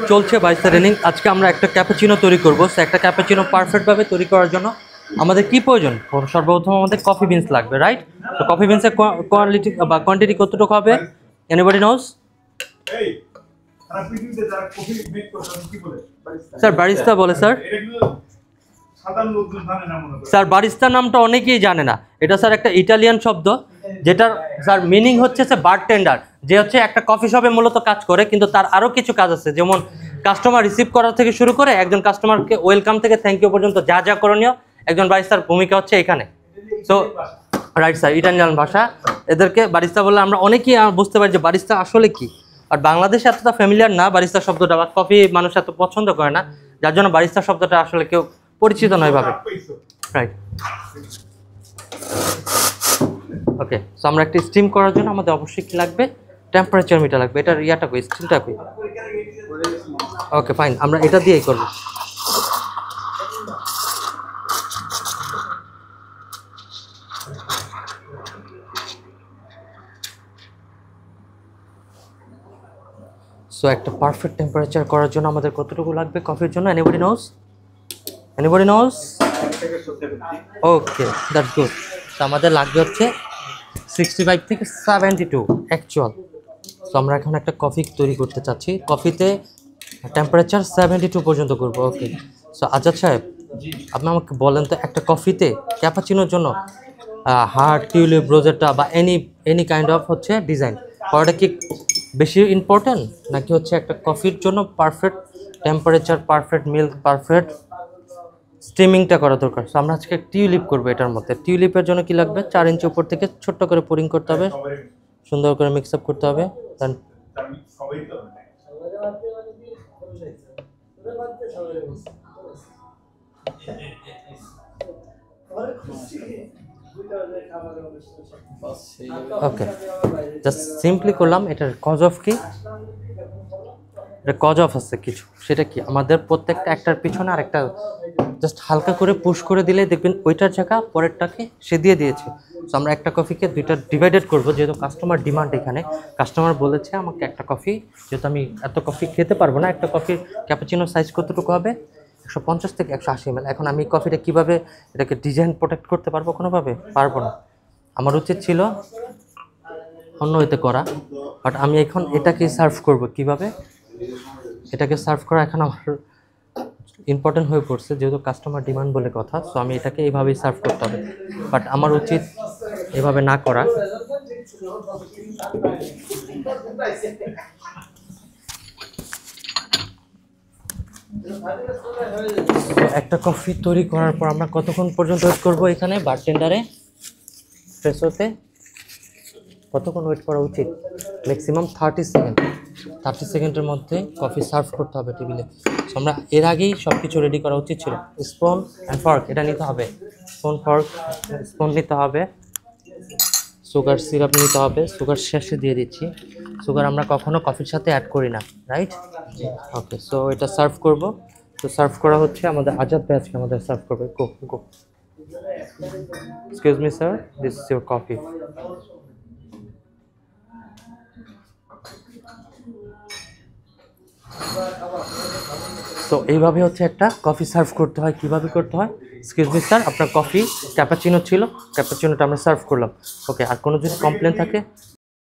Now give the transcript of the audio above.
চলছে barista training. আজকে আমরা একটা ক্যাপাচিনো তৈরি করব। সো একটা ক্যাপাচিনো পারফেক্টভাবে তৈরি করার জন্য আমাদের কি প্রয়োজন? সর্বপ্রথম আমাদের কফি বিনস লাগবে, রাইট? তো কফি বিনসের কোয়ালিটি বা কোয়ান্টিটি কতটুকু হবে? Anybody knows? স্যার বারিস্তা বলে স্যার। স্যার বারিস্তা নামটা অনেকেই জানে না। এটা স্যার একটা ইটালিয়ান শব্দ, যেটার স্যার মিনিং হচ্ছে বারটেন্ডার, যে হচ্ছে একটা কফি শপে মূলত কাজ করে, কিন্তু তার আরও কিছু কাজ আছে, যেমন কাস্টমার রিসিভ করা থেকে শুরু করে একজন কাস্টমারকে ওয়েলকাম থেকে থ্যাংক ইউ পর্যন্ত যা যা করণীয়, একজন বারিস্তার ভূমিকা হচ্ছে এখানে। সো রাইট স্যার, ইটালিয়ান ভাষা। এদেরকে বারিস্তা বললে আমরা অনেকেই বুঝতে পারি যে বারিস্তা আসলে কি। আর বাংলাদেশে এতটা ফ্যামিলিয়ার না বারিস্তা শব্দটা, বা কফি মানুষ এত পছন্দ করে না, যার জন্য বারিস্তা শব্দটা আসলে কেউ পরিচিত নয় ভাবে, রাইট? ওকে, সো আমরা একটা স্টিম করার জন্য আমাদের অবশ্যই কি লাগবে? টেম্পারেচার মিটার লাগবে। এটার ইয়াটা কই, স্টিমটা কই? ওকে ফাইন, আমরা এটা দিয়েই করব। সো একটা পারফেক্ট টেম্পারেচার করার জন্য আমাদের কতটুকু লাগবে কফির জন্য? Anybody knows? Anybody knows? Okay, that's good. তো আমাদের লাগবে হচ্ছে 65 থেকে 72 অ্যাকচুয়াল। সো আমরা এখন একটা কফি তৈরি করতে চাচ্ছি। কফিতে টেম্পারেচার 72 পর্যন্ত করবো। ওকে, সো আজাদ সাহেব, আপনি আমাকে বলেন তো, একটা কফিতে ক্যাপাচিনোর জন্য হার্ড, টিউলিপ, রোজেটা বা এনি কাইন্ড অফ হচ্ছে ডিজাইন করাটা কি বেশি ইম্পর্টেন্ট, নাকি হচ্ছে একটা কফির জন্য perfect temperature, perfect milk, perfect স্টিমিংটা করা দরকার? সো আমরা আজকে টিউলিপ করবো। এটার মধ্যে টিউলিপের জন্য কি লাগবে? 4 ইঞ্চি উপর থেকে ছোট্ট করে পুরিং করতে হবে, সুন্দর করে মিক্স আপ করতে হবে। দেন ওকে, জাস্ট সিম্পলি করলাম। এটার কজ অফ কি? এটা কজ অফ আছে কিছু, সেটা কি? আমাদের প্রত্যেকটা একটার পিছনে আর একটা জাস্ট হালকা করে পুশ করে দিলে দেখবেন ওইটার জায়গা পরেরটাকে সে দিয়ে দিয়েছে। সো আমরা একটা কফিকে দুইটা ডিভাইডেড করবো, যেহেতু কাস্টমার ডিমান্ড। এখানে কাস্টমার বলেছে আমাকে একটা কফি, যেহেতু আমি এত কফি খেতে পারবো না, একটা কফির ক্যাপাচিনো সাইজ কতটুকু হবে? 150 থেকে 180 ml। এখন আমি কফিটা কীভাবে এটাকে ডিজাইন প্রোটেক্ট করতে পারবো? কোনোভাবে পারবো না। আমার উচিত ছিল অন্য এতে করা, বাট আমি এখন এটাকে সার্ভ করব কিভাবে? এটাকে সার্ভ করা এখন আমার ইম্পর্টেন্ট হয়ে পড়ছে, যেহেতু কাস্টমার ডিমান্ড বলে কথা। সো আমি এটাকে এইভাবেই সার্ভ করতে হবে, বাট আমার উচিত এভাবে না করা। একটা কফি তৈরি করার পর আমরা কতক্ষণ পর্যন্ত ওয়েট করবো এখানে বারটেন্ডারে ফ্রেশ হতে? কতক্ষণ ওয়েট করা উচিত? Maximum 30 second. 30 সেকেন্ডের মধ্যে কফি সার্ভ করতে হবে টেবিলে। সো আমরা এর আগেই সব কিছু রেডি করা উচিত ছিল। স্পুন অ্যান্ড ফর্ক এটা নিতে হবে, স্পুন নিতে হবে, সুগার সিরাপ নিতে হবে। সুগার শেষে দিয়ে দিচ্ছি। সুগার আমরা কখনো কফির সাথে অ্যাড করি না, রাইট? ওকে, সো এটা সার্ভ করব। তো সার্ভ করা হচ্ছে আমাদের আজাদ ভাই আজকে আমাদের সার্ভ করবে। Go go. Excuse me sir, this is your coffee. So এইভাবে হচ্ছে একটা কফি সার্ভ করতে হয়। কিভাবে করতে হয়? এক্সকিউজ মি স্যার, আপনার কফি ক্যাপাচিনো ছিল, ক্যাপাচিনোটা আমরা সার্ভ করলাম। ওকে, আর কোনো যদি কমপ্লেন থাকে